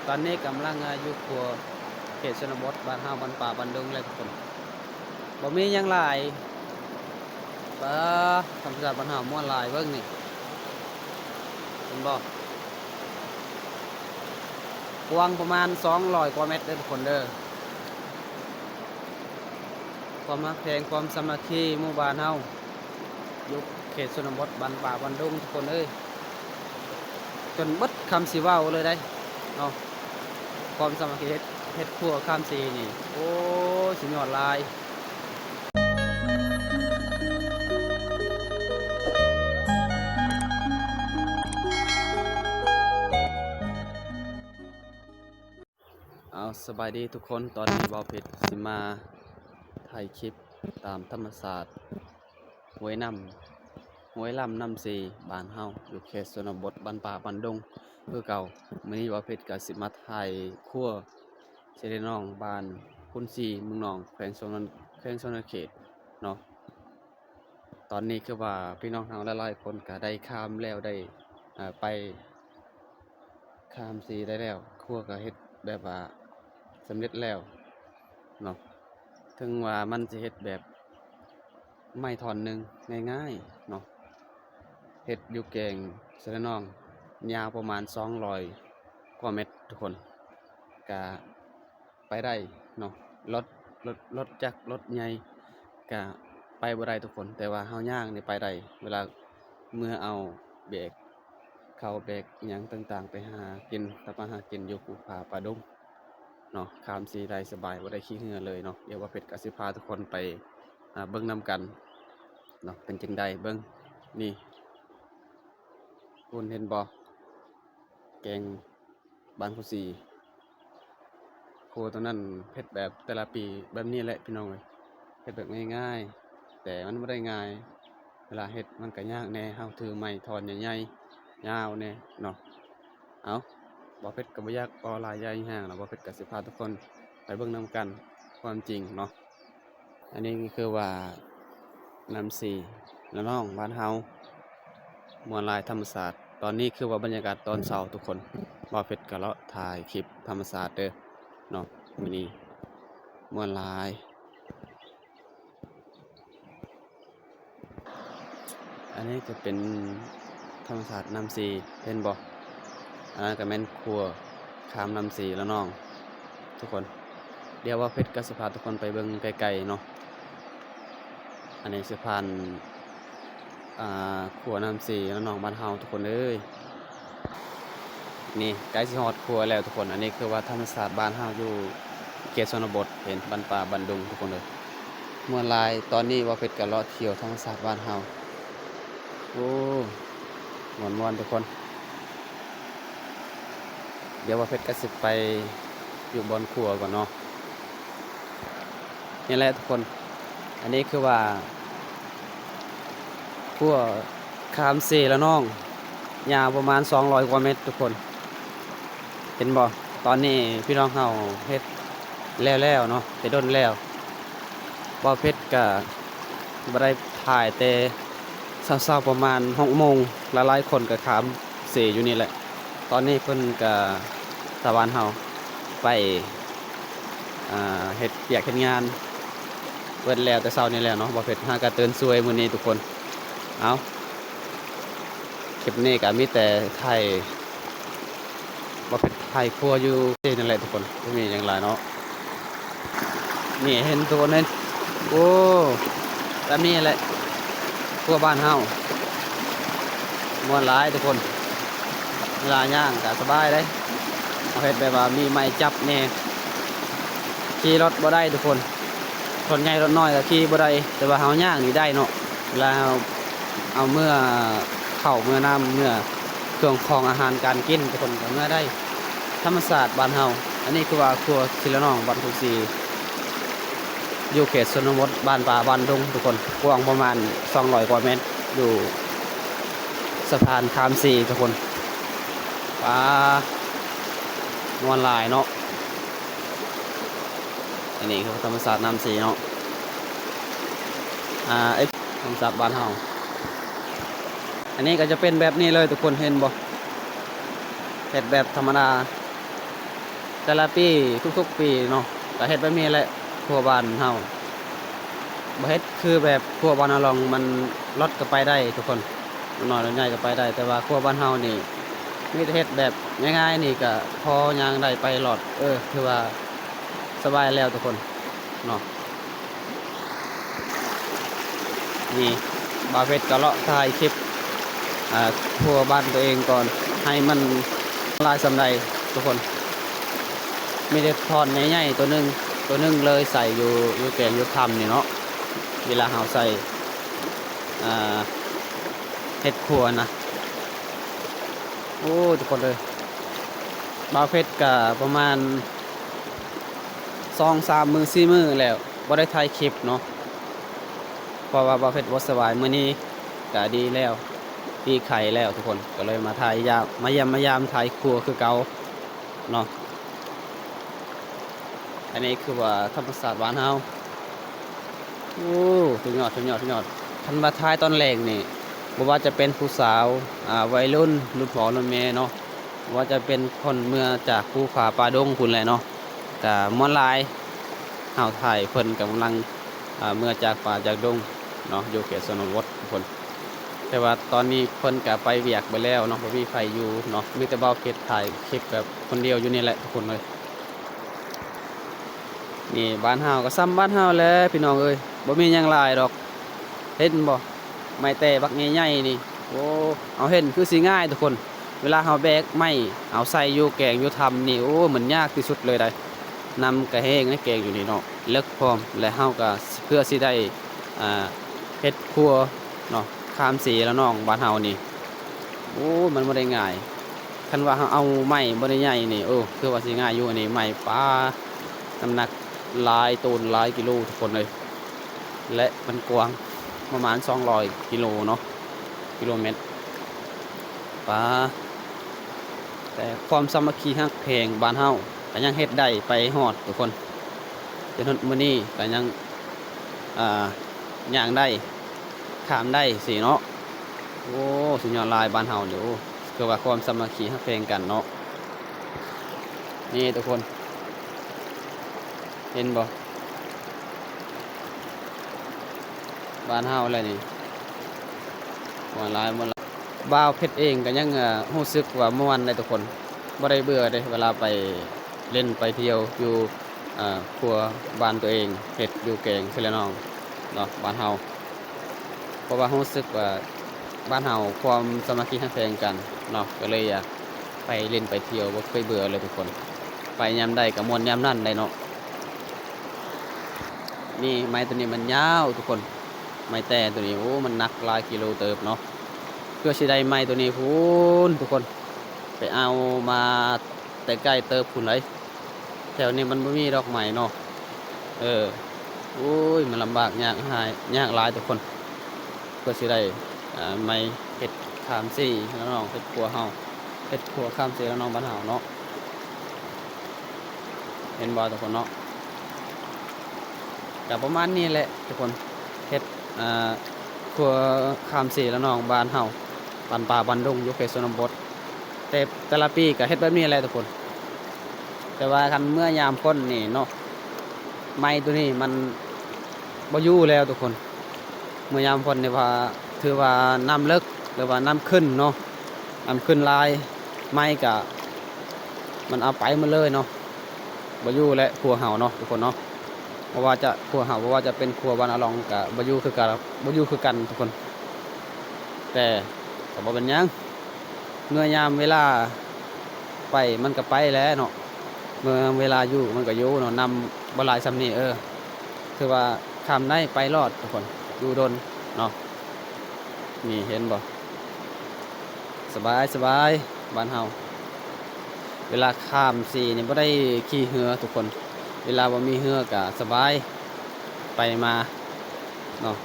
ตอนนี้กำลังอยู่ครัวเขตชนบทบ้านเฮาบ้านป่าบ้านดงเลยทุกคนบ่มีหยังหลายธรรมชาติบ้านเฮาม่วนหลายเบิ่งนี่เห็นบ่กว้างประมาณ200กว่าเมตรเด้อทุกคนเด้อความรักแพงความสามัคคีหมู่บ้านเฮาอยู่เขตชนบทบ้านป่าบ้านดงทุกคนเอ้ยจนเบิดคำสิเว้าเลยได้เนาะความสามัคคีเฮ็ดครัวข้ามสีนี่โอ้สุดยอดหลายเอาสบายดีทุกคนตอนนี้บ่าวเพชรสิมาถ่ายคลิปตามธรรมศาสตร์ห้วยลำน้ำสีบ้านเฮาอยู่เขตชนบทบ้านป่าบ้านดงคือเก่ามื้อนี้บ่าวเพชรก็สิมาถ่ายครัวเสด็จน้องบ้านพุ่นสีเมืองหนองแขวงชนเขตเนาะตอนนี้คือว่าพี่น้องเฮาหลายๆคนก็ได้ข้ามแล้วได้ไปข้ามสีได้แล้วครัวก็เฮ็ดแบบว่าสำเร็จแล้วเนาะถึงว่ามันจะเฮ็ดแบบไม่ถอนหนึ่งง่ายๆเนาะเฮ็ดอยู่แกงเสะน้องยาวประมาณ200กว่าเมตรทุกคนก็ไปได้เนาะรถรถจักรรถใหญ่ก็ไปบ่ได้ทุกคนแต่ว่าเฮาย่างนี่ไปได้เวลาเมื่อเอาเบรกเข้าเบรกหยังต่างๆไปหากินตะมาหากินอยู่ภูผาป่าดงเนาะข้ามสีได้สบายบ่ได้ขี้เหงื่อเลยเนาะเดี๋ยวว่าเป็ดก็สิพาทุกคนไปเบิ่งนำกันเนาะเป็นจังไดเบิ่งนี่คุณเห็นบ่แกงบ้านผู้สีโคตรงนั้นเฮ็ดแบบแต่ละปีแบบนี้แหละพี่น้องเอ้ยเฮ็ดแบบง่ายๆแต่มันบ่ได้ง่ายเวลาเฮ็ดมันก็ยากแน่เฮาถือไม้ท่อนใหญ่ๆยาวแน่เนาะเอาบ่เพชรก็บ่อยากออหลายใหญ่แฮงแล้วบ่เพชรก็สิพาทุกคนไปเบิ่งนำกันความจริงเนาะอันนี้คือว่าน้ำสีละน้องบ้านเฮามวลลายธรรมศาสตร์ตอนนี้คือว่าบรรยากาศตอนเช้าทุกคนบ่เพชรก็เลาะถ่ายคลิปธรรมศาสตร์เด้อเนาะมื้อนี้มวลลายอันนี้จะเป็นธรรมศาสตร์น้ำสีเห็นบ่อันนั้นก็แม่นครัวข้ามน้ำสีละน้องทุกคนเดี๋ยวว่าเพชรก็สิพาทุกคนไปเบิ่งไกลๆเนาะอันนี้สิพานครัวน้ำสีแล้วน้องบ้านเฮาทุกคนเอ้ยนี่ใกล้สิฮอดครัวแล้วทุกคนอันนี้คือว่าธรรมศาสตร์บ้านเฮาอยู่เขตชนบทเห็นบ้านป่าบ้านดงทุกคนเลยเมื่อลายตอนนี้ว่าเพชรก็เลาะเที่ยวธรรมศาสตร์บ้านเฮาโอ้ม่วนๆทุกคนเดี๋ยวว่าเพชรก็สิไปอยู่บนครัวก่อนเนาะนี่แหละทุกคนอันนี้คือว่าครัวคามเซแล้วน้องยาวประมาณ200กว่าเมตรทุกคนเห็นบ่ตอนนี้พี่น้องเฮาเฮ็ดแล้วเนาะแต่ด้นแล้วบ่เพชรก็บ่ได้ถ่ายแต่เช้าๆประมาณ6 โมงหลายๆคนก็ขามเสอยู่นี่แหละตอนนี้เพิ่นก็ตะวันเฮาไปเฮ็ดเวียกเฮ็ดงานเบิดแล้วแต่เช้านี้แล้วเนาะบ่เพชรหาก็ตื่นสวยมื้อนี้ทุกคนเอาคลิปนี้ก็มีแต่ไทยบ่เป็นไทยครัวอยู่ที่นั่นแหละทุกคนไม่มีอย่างไรเนาะนี่เห็นตัวนั้นโอ้แบบนี้แหละครัวบ้านเฮาม่วนหลายทุกคนเวลาย่างก็สบายเลยเอาเฮ็ดแบบว่ามีไม้จับแน่ขี่รถบ่ได้ทุกคนรถใหญ่รถน้อยก็ขี่บ่ได้แต่ว่าเฮาย่างนี่ได้เนาะเวลาเอาเมื่อเข้าเมื่อน้ำเมื่อเครื่องของอาหารการกินทุกคนก็เมื่อได้ธรรมศาสตร์บ้านเฮาอันนี้คือว่าครัวศิลน้องบ้านทุกสีอยู่เขตชนบทบ้านป่าบ้านดงทุกคนกว้างประมาณ200กว่าเมตรอยู่สะพานข้ามสีทุกคนป่านวลลายเนาะอันนี้คือธรรมศาสตร์น้ำสีเนาะธรรมศาสตร์บ้านเฮาอันนี้ก็จะเป็นแบบนี้เลยทุกคนเห็นบ่เห็ดแบบธรรมดา แต่ละปีทุกๆปีเนาะก็เฮ็ดแบบนี้แหละครัวบ้านเฮาบ่เฮ็ดคือแบบครัวบ้านนาลองมันรถก็ไปได้ทุกคนน้อยรถใหญ่ก็ไปได้แต่ว่าครัวบ้านเฮานี่มีแต่เฮ็ดแบบง่ายๆนี่ก็พอย่างได้ไปรอดถือว่าสบายแล้วทุกคนเนาะนี่บ่าวเพชรก็เลาะถ่ายคลิปครัวบ้านตัวเองก่อนให้มันลายสำไรทุกคนมีแต่ทอนใหญ่ๆตัวหนึงเลยใส่อยู่แกงอยู่คำนี่เนาะเวลาเฮาใส่เฮ็ดครัวนะโอ้ทุกคนเลยบ่าวเพชรก็ประมาณ2-3 มื้อ4 มื้อแล้วบ่ได้ถ่ายคลิปเนาะเพราะว่าบ่าวเพชรบ่สบายมื้อนี้ก็ดีแล้วดีไข้แล้วทุกคนก็เลยมาถ่ายมายามถ่ายครัวคือเก่าเนาะอันนี้คือว่าธรรมศาสตร์บ้านเฮาโอ้สุดยอดคันมาถ่ายตอนแรกนี่บ่ว่าจะเป็นผู้สาววัยรุ่นพ่อรุ่นแม่เนาะว่าจะเป็นคนเมื่อจากภูผาป่าดงพุ่นแหละเนาะก็ม่วนหลายเฮาถ่ายเพิ่นกำลังเมื่อจากป่าจากดงเนาะอยู่เขตชนบททุกคนแต่ว่าตอนนี้เพิ่นก็ไปเวียกไปแล้วเนาะบ่มีไฟอยู่เนาะมีแต่บ่าวเพชรถ่ายคลิปแบบคนเดียวอยู่นี่แหละทุกคนเลยนี่บ้านเฮาก็ซ้ำบ้านเฮาแหล้วพี่น้องเอ้ยบ่มีหยังหลายดอกเห็นบ่ไม้แต่บักใหญ่ๆนี่โอ้เอาเห็นคือสิง่ายทุกคนเวลาเฮาแบกไม้เอาใส่อยู่แกงอยู่ทำนี่โอ้เหมือนยากที่สุดเลยได้นำกระแห้งในแกงอยู่นี่เนาะเลิกพร้อมและเฮาก็เพื่อสิได้เฮ็ดครัวเนาะข้ามสีแล้วน้องบ้านเฮานี่โอ้มันบ่ได้ง่ายคันว่าเฮาเอาไม้บ่ได้ใหญ่นี่คือว่าสิง่ายอยู่อันนี้ไม้ปลาน้ำหนักหลายต้นหลายกิโลทุกคนเลยและมันกว้างประมาณ200กิโลเนาะกิโลเมตรปลาแต่ความสามัคคีฮักเพลงบ้านเฮาก็ยังเฮ็ดได้ไปฮอดทุกคนจนมื้อนี้ก็ยังย่างได้ข้ามได้สิเนาะโอ้สุดยอดลายบ้านเฮานี่โอ้คือว่าความสามัคคีฮักเพลงกันเนาะนี่ทุกคนเห็นบ่บ้านเฮาอะไรนี่ม่วนหลายบ่าวเพชรเองก็ยังรู้สึกว่าม่วนได้ทุกคนบ่ได้เบื่อเด้เวลาไปเล่นไปเที่ยวอยู่ครัวบ้านตัวเองเฮ็ดอยู่แกงคือละน้องเนาะบ้านเฮาเพราะว่ารู้สึกว่าบ้านเฮาความสามัคคีฮักแพงกันเนาะก็เลยอยากไปเล่นไปเที่ยวบ่เคยเบื่อเลยทุกคนไปยามใดก็ม่วนยามนั้นได้เนาะนี่ไม้ตัวนี้มันยาวทุกคนไม้แต่ตัวนี้โอ้มันหนักหลายกิโลเติบเนาะเพื่อสิได้ไม้ตัวนี้พูนทุกคนไปเอามาแต่ใกล้เติบพุ่นเลยแถวนี้มันบ่มีดอกไม้เนาะโอ้ยมันลำบากยากหลายทุกคนเพื่อสิได้ไม้เฮ็ดข้ามสี่แล้วน้องเฮ็ดครัวเฮาเฮ็ดครัวข้ามสี่แล้วน้องบ้านเฮาเนาะเห็นบ่ทุกคนเนาะก็ประมาณนี้แหละทุกคนเฮ็ดครัวข้ามสี่แล้วน้องบ้านเฮาบ้านป่าบ้านดงอยู่เขตชนบทแต่ละปีก็เฮ็ดแบบนี้แหละทุกคนแต่ว่าคันเมื่อยามพ้นนี่เนาะไม้ตัวนี้มันบ่อยู่แล้วทุกคนเมื่อยามพ้นนี่ว่าถือว่าน้ำเลิกหรือว่าน้ำขึ้นเนาะน้ำขึ้นลายไม้ก็มันเอาไปหมดเลยเนาะบ่อยู่และครัวเฮาเนาะทุกคนเนาะบ่ว่าจะครัวเฮาบ่ว่าจะเป็นครัวบ้านอลองก็บ่อยู่คือกันทุกคนแต่ก็บ่เป็นหยังเมื่อยามเวลาไปมันก็ไปแล้วเนาะเมื่อเวลาอยู่มันก็อยู่เนาะนำบ่หลายซำนี้คือว่าข้ามได้ไปรอดทุกคนอยู่ดนเนาะนี่เห็นบ่สบายบ้านเฮาเวลาข้ามสีนี่บ่ได้ขี่เรือทุกคนเวลาบ่มีเรือก็สบายไปมาเนาะ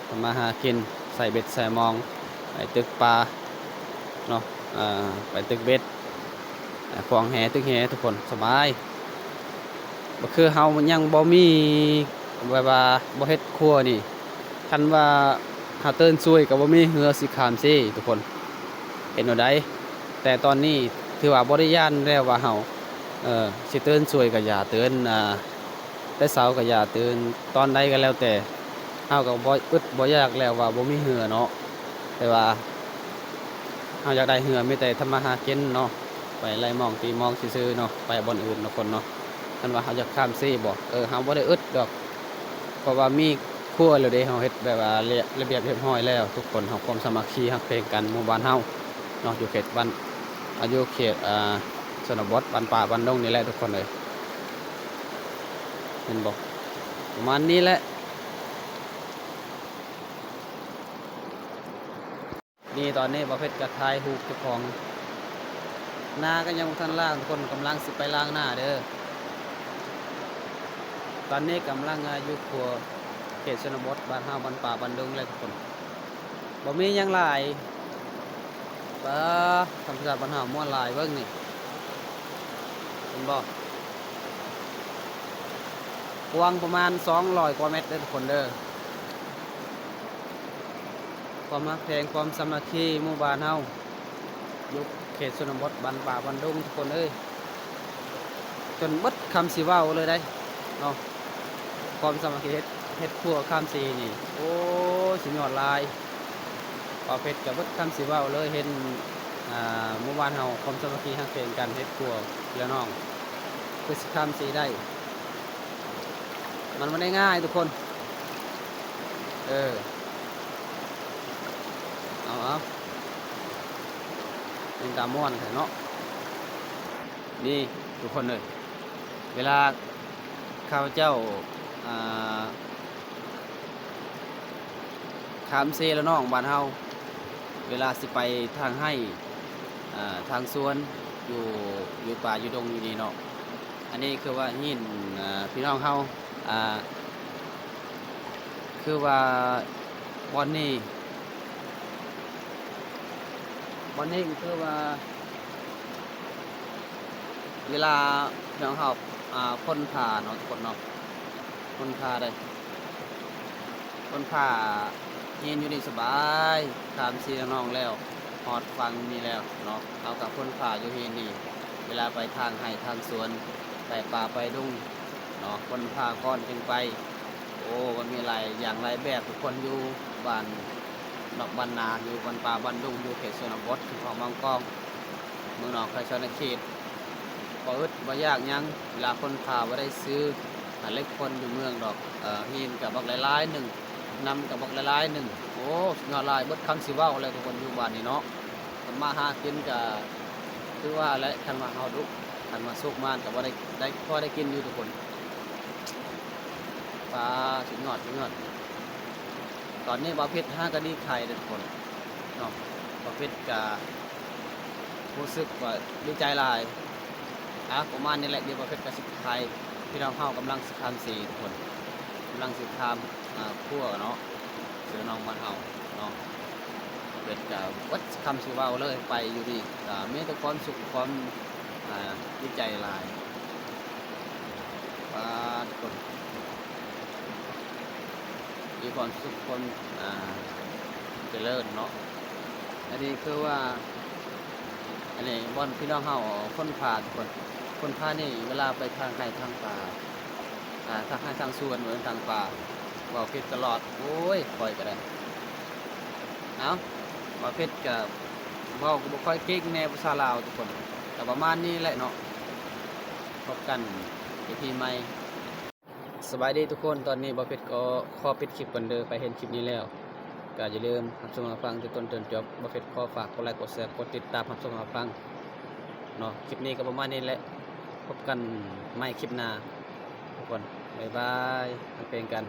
ทำมาหากินใส่เบ็ดใส่มองไปตึกปลาเนาะไปตึกเบ็ดขวางแหตึกแหทุกคนสบายบ่คือเฮายังบ่มีแบบว่าบ่เฮ็ดครัวนี่คันว่าเฮาเติ้นช่วยก็บ่มีเรือสิข้ามสิทุกคนเห็นบ่ได้แต่ตอนนี้ถือว่าบ่ได้ย่านแล้วว่าเฮา สิตื่นช่วยก็อย่าตื่นแต่เช้าก็อย่าตื่นตอนใดก็แล้วแต่เฮาก็บ่อึดบ่อยากแล้วว่าบ่มีเหงื่อเนาะแต่ว่าเฮาอยากได้เหงื่อมีแต่ทำมาหากินเนาะไปไล่มองตีมองซื่อๆเนาะไปบ่อนอื่นเนาะคนเนาะคันว่าเฮาอยากข้ามซีบ่เฮาบ่ได้อึดดอกเพราะว่ามีครัวแล้วเด้เฮาเฮ็ดแบบว่าระเบียบเรียบร้อยแล้วทุกคนเฮาความสามัคคีฮักเพลงกันหมู่บ้านเฮาเนาะอยู่เขตบ้านอยู่เขตชนบทบ้านป่าบ้านดงนี่แหละทุกคนเลยเห็นบ่ประมาณนี้แหละนี่ตอนนี้บ่เพชรก็ถ่ายรูปเจ้าของหน้าก็ยังบ่ทันล้างทุกคนกำลังสิไปล้างหน้าเด้อตอนนี้กำลังอยู่ครัวเขตชนบทบ้านเฮาบ้านป่าบ้านดงเลยทุกคนบ่มีหยังหลายธรรมชาติบ้านเฮาม่วนหลายเบิ่งนี่เห็นบ่กว้างประมาณ200กว่าเมตรเด้อทุกคนเด้อความรักแพงความสามัคคีหมู่บ้านเฮาอยู่เขตชนบทบ้านป่าบ้านดงทุกคนเอ้ยจนเบิดคำสิเว้าเลยได้เนาะความสามัคคีเฮ็ดครัวข้ามสีนี่โอ้สุดยอดหลายปอเพชรกับเบิดคำสิเว้าเลยเห็นหมู่บ้านเฮาความสามัคคีฮักเพลงกันเฮ็ดครัวพี่น้องคือสิข้ามสีได้มันไม่ได้ง่ายทุกคนเอาเป็นตาม่วนแท้เนาะนี่ทุกคนเลยเวลาข้าพเจ้าขามเซแล้วน้องบ้านเฮาเวลาสิไปทางให้ทางสวนอยู่ป่าอยู่ดงอยู่นี่เนาะอันนี้คือว่าหินพี่น้องเฮาคือว่าบอนนี่คือว่าเวลาพี่น้องเฮาคนผ่าเนาะคนเนาะคนผ่าได้คนผ่าเฮียนอยู่นี่สบายถามซีน้องแล้วฮอดฟังนี่แล้วเนาะเอากับคนผ่าอยู่เฮียนนี่เวลาไปทางให้ทางสวนไปป่าไปดุงเนาะคนผ่าก่อนจึงไปโอ้มันมีหลายอย่างหลายแบบทุกคนอยู่บ้านนอกบ้านนาอยู่บ้านป่าบ้านดุงอยู่เขตชนบทของบางกองเมืองนอกใครชนเขตบ่อึดบ่ยากยังเวลาคนผ่าบ่ได้ซื้อเล็กคนอยู่เมืองดอกหินกับบักหลายๆหนึ่งนำกับบักหลายๆหนึ่งโอ้ยอดลายเบิดคำสิเว้าอะไรทุกคนอยู่บ้านนี่เนาะมาหากินกับคือว่าและคันมาเฮาดุคันมาสุกมานกับว่าได้พอได้กินอยู่ทุกคนปลาสุดยอดตอนนี้บ่าวเพชรห้ากระดีไข่ทุกคนเนาะบ่าวเพชรกับรู้สึกว่าดีใจหลายประมาณนี้แหละเดี๋ยวบ่าวเพชรกับสิไข่พี่น้องเฮากำลังสิทำสีทุกคนกำลังสิทำคั่วเนาะเสือน้องบ้านเฮาเนาะเป็ดกับวัดคำสิเว้าเลยไปอยู่ดีมีแต่ความสุขความดีใจหลายทุกคนมีความสุขความเจริญเนาะอันนี้คือว่าอันนี้บอนพี่น้องเฮาคนผ่าทุกคนผ่านี่เวลาไปทางไร่ทางป่าทางให้ทางสวนเหมือนทางป่าบ่าวเพชรตลอดโอ้ยคอยก็ได้เอาบ่าวเพชรกับบ่าวก็บ่ค่อยเก่งแนวภาษาลาวทุกคนแต่ประมาณนี้แหละเนาะพบกันอีพีใหม่สบายดีทุกคนตอนนี้บ่าวเพชรก็ขอปิดคลิปกันเด้อไปเห็นคลิปนี้แล้วก็อย่าลืมรับชมรับฟังจนต้นจนจบบ่าวเพชรขอฝากกดไลค์กดแชร์กดติดตามรับชมรับฟังเนาะคลิปนี้ก็ประมาณนี้แหละพบกันใหม่คลิปหน้าทุกคนบ๊ายบายเป็นกัน